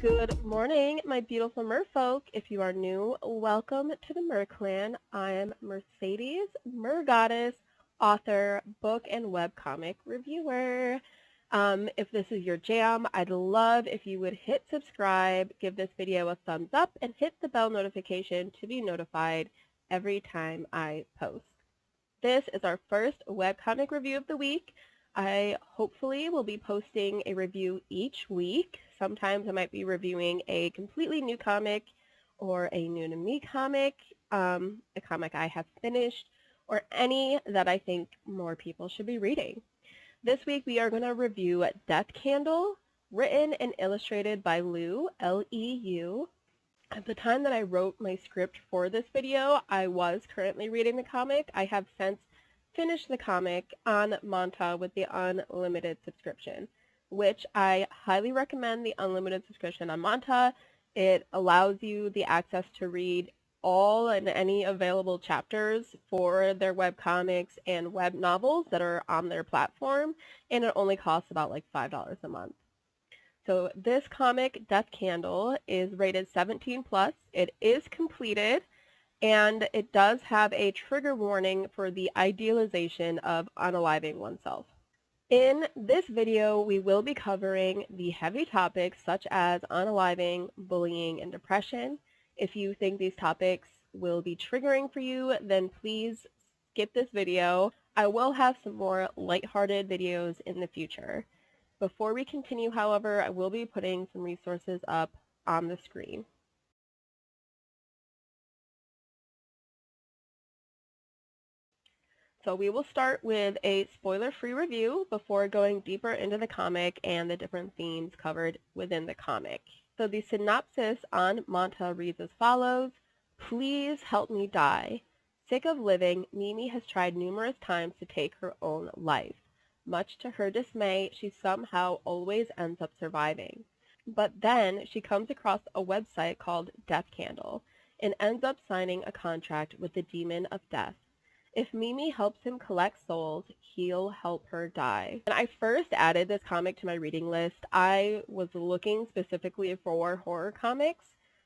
Good morning, my beautiful merfolk. If you are new, welcome to the Mer Clan. I'm Mercedes, Mer Goddess, author, book, and webcomic reviewer. If this is your jam, I'd love if you would hit subscribe, give this video a thumbs up, and hit the bell notification to be notified every time I post. This is our first webcomic review of the week. I hopefully will be posting a review each week. Sometimes I might be reviewing a completely new comic or a new to me comic, a comic I have finished, or any that I think more people should be reading. This week we are going to review Death Candle, written and illustrated by Lou, L-E-U. At the time that I wrote my script for this video, I was currently reading the comic. I have since finished the comic on Manta with the unlimited subscription, which I highly recommend the unlimited subscription on Manta. It allows you the access to read all and any available chapters for their webcomics and web novels that are on their platform, and it only costs about like $5 a month. So this comic, Death Candle, is rated 17+. It is completed, and it does have a trigger warning for the idealization of unaliving oneself. In this video, we will be covering the heavy topics such as unaliving, bullying, and depression. If you think these topics will be triggering for you, then please skip this video. I will have some more lighthearted videos in the future. Before we continue, however, I will be putting some resources up on the screen. So we will start with a spoiler-free review before going deeper into the comic and the different themes covered within the comic. So the synopsis on Manta reads as follows: "Please help me die. Sick of living, Mimi has tried numerous times to take her own life. Much to her dismay, she somehow always ends up surviving. But then she comes across a website called Death Candle and ends up signing a contract with the demon of death. If Mimi helps him collect souls, he'll help her die." When I first added this comic to my reading list, I was looking specifically for horror comics.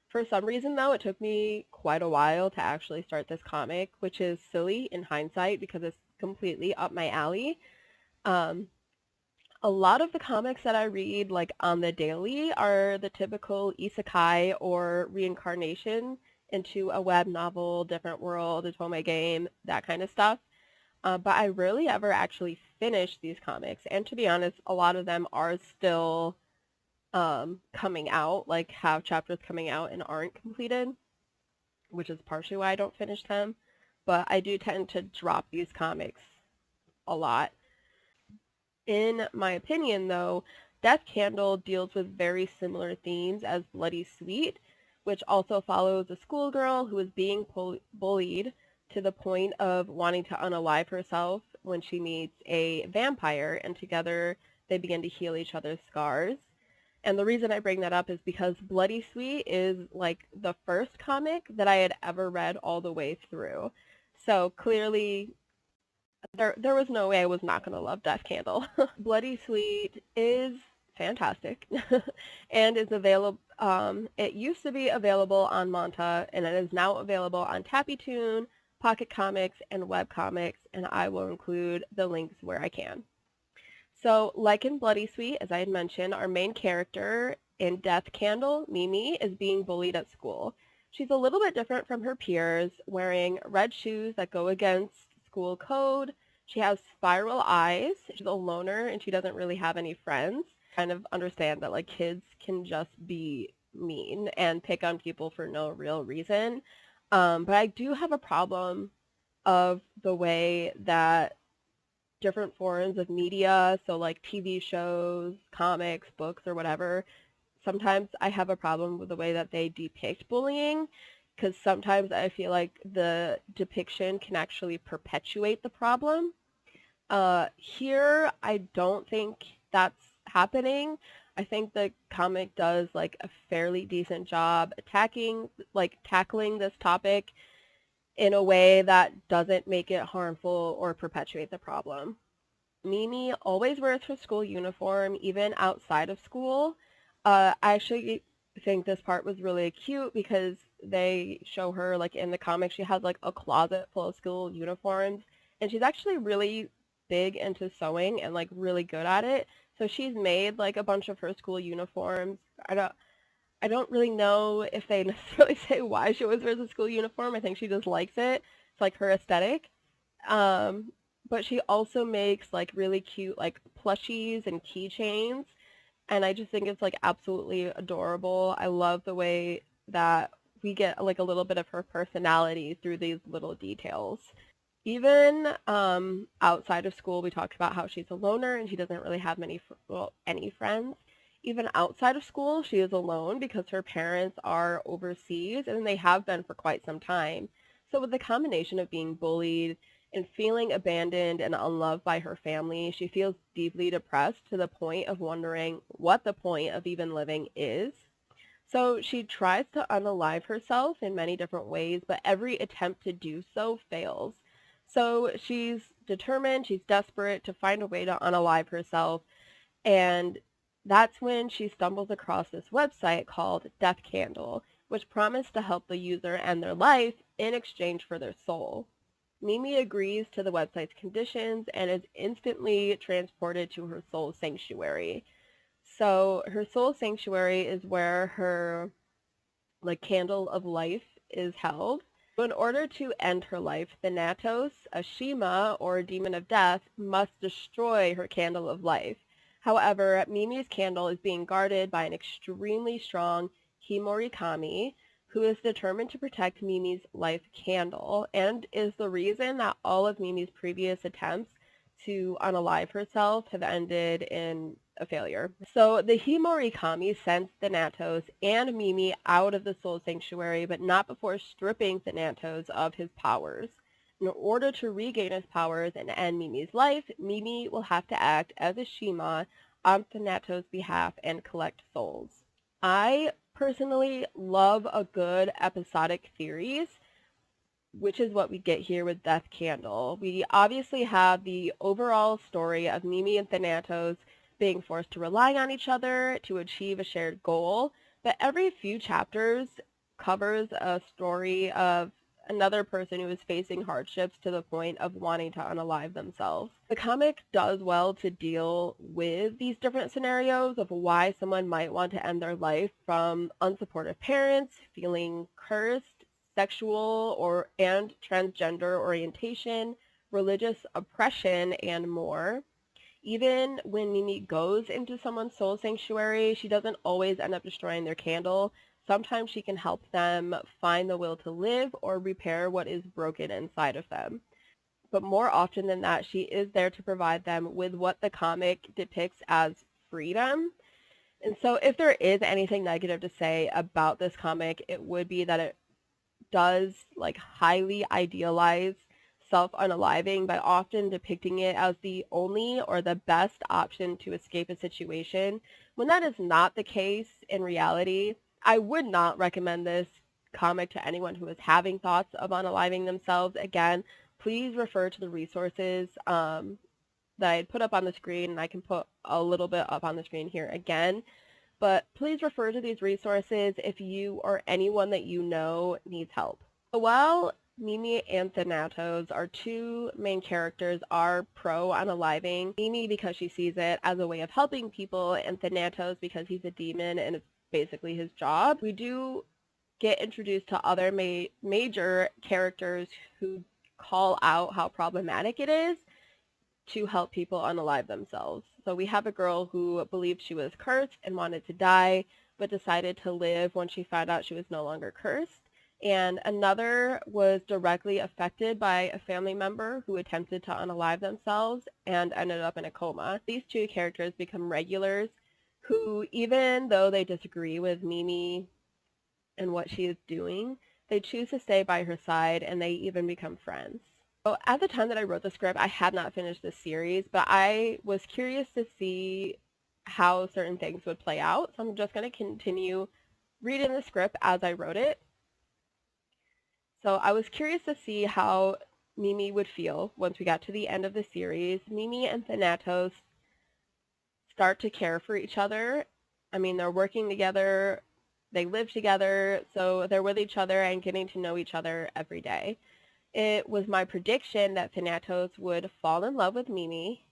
For some reason, though, it took me quite a while to actually start this comic, which is silly in hindsight because it's completely up my alley. A lot of the comics that I read, like on the daily, are the typical isekai or reincarnation into a web novel, different world, a Tome game, that kind of stuff. But I rarely ever actually finish these comics. And to be honest, a lot of them are still coming out, like have chapters coming out and aren't completed, which is partially why I don't finish them. But I do tend to drop these comics a lot. In my opinion, though, Death Candle deals with very similar themes as Bloody Sweet, which also follows a schoolgirl who is being bullied to the point of wanting to unalive herself when she meets a vampire, and together they begin to heal each other's scars. And the reason I bring that up is because Bloody Sweet is like the first comic that I had ever read all the way through. So clearly there was no way I was not going to love Death Candle. Bloody Sweet is fantastic and is available. It used to be available on Manta, and it is now available on TappyToon, Pocket Comics, and webcomics, and I will include the links where I can. So, like in Bloody Sweet, as I had mentioned, our main character in Death Candle, Mimi, is being bullied at school. She's a little bit different from her peers, wearing red shoes that go against school code. She has spiral eyes. She's a loner, and she doesn't really have any friends. Kind of understand that like kids can just be mean and pick on people for no real reason. But I do have a problem of the way that different forms of media, so like TV shows, comics, books, or whatever, sometimes I have a problem with the way that they depict bullying, because sometimes I feel like the depiction can actually perpetuate the problem. Here, I don't think that's happening. I think the comic does like a fairly decent job tackling this topic in a way that doesn't make it harmful or perpetuate the problem. Mimi always wears her school uniform, even outside of school. I actually think this part was really cute because they show her, like, in the comic, she has like a closet full of school uniforms, and she's actually really big into sewing and like really good at it. So she's made like a bunch of her school uniforms. I don't really know if they necessarily say why she always wears a school uniform. I think she just likes it. It's like her aesthetic. Um, but she also makes like really cute like plushies and keychains, and I just think it's like absolutely adorable. I love the way that we get like a little bit of her personality through these little details. Even outside of school, we talked about how she's a loner and she doesn't really have any friends. Even outside of school, she is alone because her parents are overseas and they have been for quite some time. So with the combination of being bullied and feeling abandoned and unloved by her family, she feels deeply depressed to the point of wondering what the point of even living is. So she tries to unalive herself in many different ways, but every attempt to do so fails. So she's determined, she's desperate to find a way to unalive herself, and that's when she stumbles across this website called Death Candle, which promised to help the user end their life in exchange for their soul. Mimi agrees to the website's conditions and is instantly transported to her soul sanctuary. So her soul sanctuary is where her like candle of life is held. So in order to end her life, Thanatos, a Shima or demon of death, must destroy her candle of life. However, Mimi's candle is being guarded by an extremely strong Himorikami who is determined to protect Mimi's life candle and is the reason that all of Mimi's previous attempts to unalive herself have ended in a failure. So the Himorikami sends Thanatos and Mimi out of the Soul Sanctuary, but not before stripping Thanatos of his powers. In order to regain his powers and end Mimi's life, Mimi will have to act as a Shima on Thanatos' behalf and collect souls. I personally love a good episodic series, which is what we get here with Death Candle. We obviously have the overall story of Mimi and Thanatos being forced to rely on each other to achieve a shared goal, but every few chapters covers a story of another person who is facing hardships to the point of wanting to unalive themselves. The comic does well to deal with these different scenarios of why someone might want to end their life, from unsupportive parents, feeling cursed, sexual and transgender orientation, religious oppression, and more. Even when Mimi goes into someone's soul sanctuary, she doesn't always end up destroying their candle. Sometimes she can help them find the will to live or repair what is broken inside of them. But more often than that, she is there to provide them with what the comic depicts as freedom. And so if there is anything negative to say about this comic, it would be that it does like highly idealize self-unaliving by often depicting it as the only or the best option to escape a situation, when that is not the case in reality. I would not recommend this comic to anyone who is having thoughts of unaliving themselves. Again, please refer to the resources that I put up on the screen, and I can put a little bit up on the screen here again. But please refer to these resources if you or anyone that you know needs help. So while Mimi and Thanatos, our two main characters, are pro unaliving, Mimi because she sees it as a way of helping people, and Thanatos because he's a demon and it's basically his job, we do get introduced to other major characters who call out how problematic it is to help people unalive themselves. So we have a girl who believed she was cursed and wanted to die, but decided to live when she found out she was no longer cursed. And another was directly affected by a family member who attempted to unalive themselves and ended up in a coma. These two characters become regulars who, even though they disagree with Mimi and what she is doing, they choose to stay by her side, and they even become friends. So at the time that I wrote the script, I had not finished this series, but I was curious to see how certain things would play out. So I'm just going to continue reading the script as I wrote it. So I was curious to see how Mimi would feel once we got to the end of the series. Mimi and Thanatos start to care for each other. I mean, they're working together They live together, so they're with each other and getting to know each other every day. It was my prediction that Thanatos would fall in love with Mimi,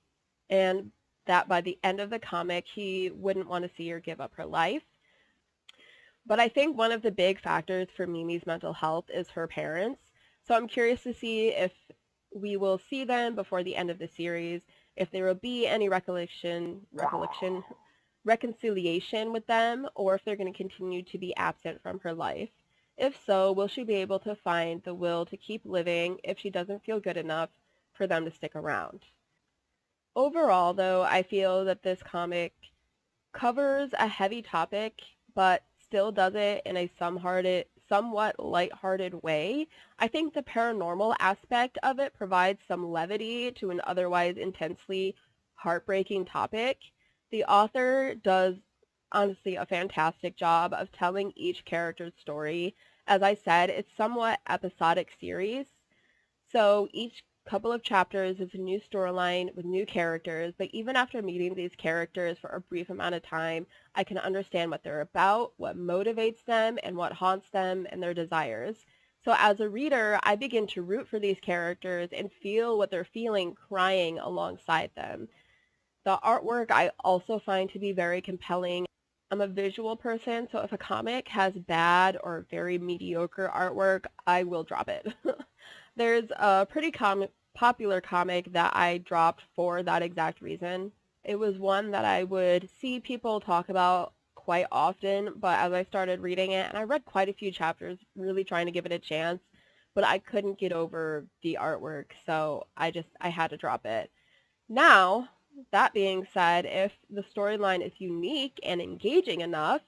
and that by the end of the comic, he wouldn't want to see her give up her life. But I think one of the big factors for Mimi's mental health is her parents. So I'm curious to see if we will see them before the end of the series, if there will be any reconciliation with them, or if they're going to continue to be absent from her life. If so, will she be able to find the will to keep living if she doesn't feel good enough for them to stick around? Overall, though, I feel that this comic covers a heavy topic, but still does it in a somewhat lighthearted way. I think the paranormal aspect of it provides some levity to an otherwise intensely heartbreaking topic. The author does, honestly, a fantastic job of telling each character's story. As I said, it's somewhat episodic series, so each couple of chapters is a new storyline with new characters, but even after meeting these characters for a brief amount of time, I can understand what they're about, what motivates them, and what haunts them and their desires. So as a reader, I begin to root for these characters and feel what they're feeling crying alongside them. The artwork I also find to be very compelling. I'm a visual person, so if a comic has bad or very mediocre artwork, I will drop it. There's a pretty popular comic that I dropped for that exact reason. It was one that I would see people talk about quite often, but as I started reading it, and I read quite a few chapters really trying to give it a chance, but I couldn't get over the artwork, so I had to drop it. Now, that being said, if the storyline is unique and engaging enough,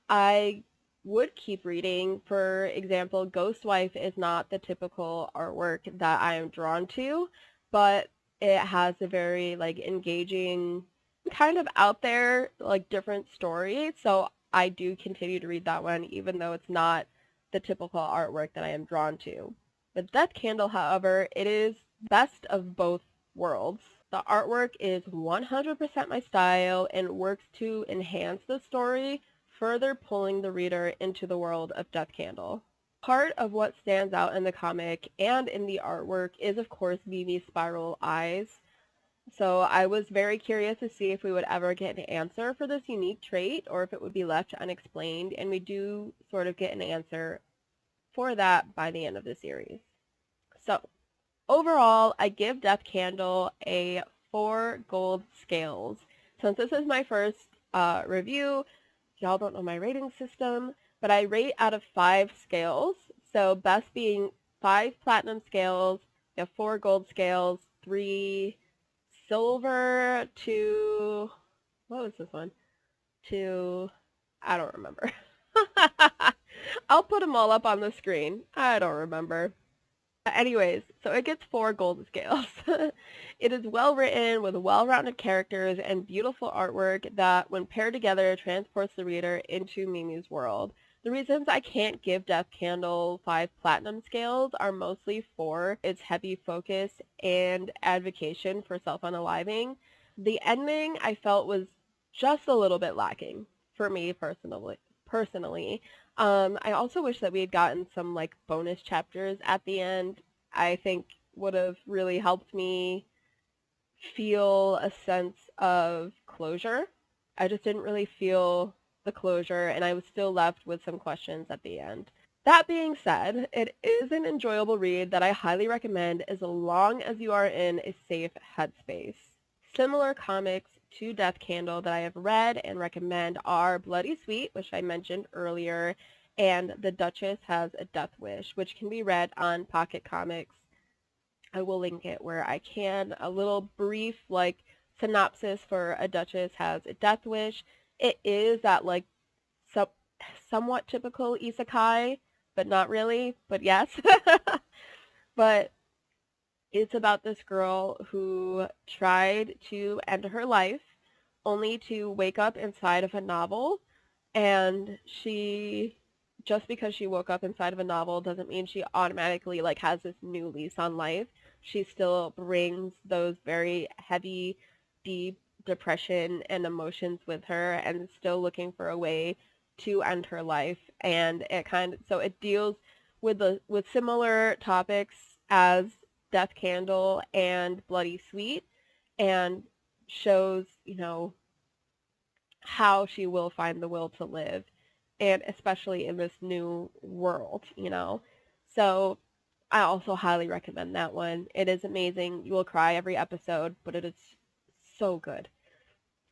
I would keep reading. For example, Ghostwife is not the typical artwork that I am drawn to, but it has a very engaging, kind of out there, different story. So I do continue to read that one, even though it's not the typical artwork that I am drawn to. With Death Candle, however, it is best of both worlds. The artwork is 100% my style and works to enhance the story, further pulling the reader into the world of Death Candle. Part of what stands out in the comic and in the artwork is, of course, Vivi's spiral eyes. So I was very curious to see if we would ever get an answer for this unique trait or if it would be left unexplained, and we do sort of get an answer for that by the end of the series. So, overall, I give Death Candle a 4 gold scales. Since this is my first review, y'all don't know my rating system, but I rate out of 5 scales. So best being 5 platinum scales, you have 4 gold scales, 3 silver, 2, what was this one? 2, I don't remember. I'll put them all up on the screen. I don't remember. Anyways, so it gets 4 gold scales. It is well written with well-rounded characters and beautiful artwork that, when paired together, transports the reader into Mimi's world. The reasons I can't give Death Candle 5 platinum scales are mostly for its heavy focus and advocacy for self-unaliving. The ending I felt was just a little bit lacking for me personally. I also wish that we had gotten some bonus chapters at the end. I think would have really helped me feel a sense of closure. I just didn't really feel the closure, and I was still left with some questions at the end. That being said, it is an enjoyable read that I highly recommend as long as you are in a safe headspace. Similar comics to Death Candle that I have read and recommend are Bloody Sweet, which I mentioned earlier, and The Duchess Has a Death Wish, which can be read on Pocket Comics. I will link it where I can. A little brief synopsis for A Duchess Has a Death Wish. It is that somewhat typical isekai, but not really, but yes. But it's about this girl who tried to end her life only to wake up inside of a novel, and just because she woke up inside of a novel doesn't mean she automatically has this new lease on life. She still brings those very heavy, deep depression and emotions with her, and is still looking for a way to end her life, and it deals with similar topics as Death Candle and Bloody Sweet, and shows, how she will find the will to live, and especially in this new world. So I also highly recommend that one. It is amazing. You will cry every episode, but it is so good.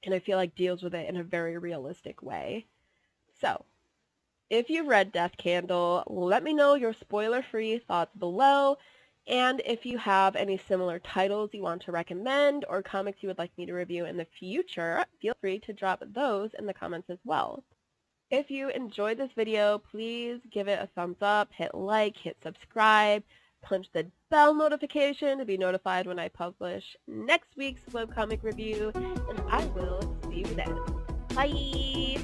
And I feel like deals with it in a very realistic way. So, if you've read Death Candle, let me know your spoiler-free thoughts below. And if you have any similar titles you want to recommend or comics you would like me to review in the future, feel free to drop those in the comments as well. If you enjoyed this video, please give it a thumbs up, hit like, hit subscribe, punch the bell notification to be notified when I publish next week's webcomic review, and I will see you then. Bye!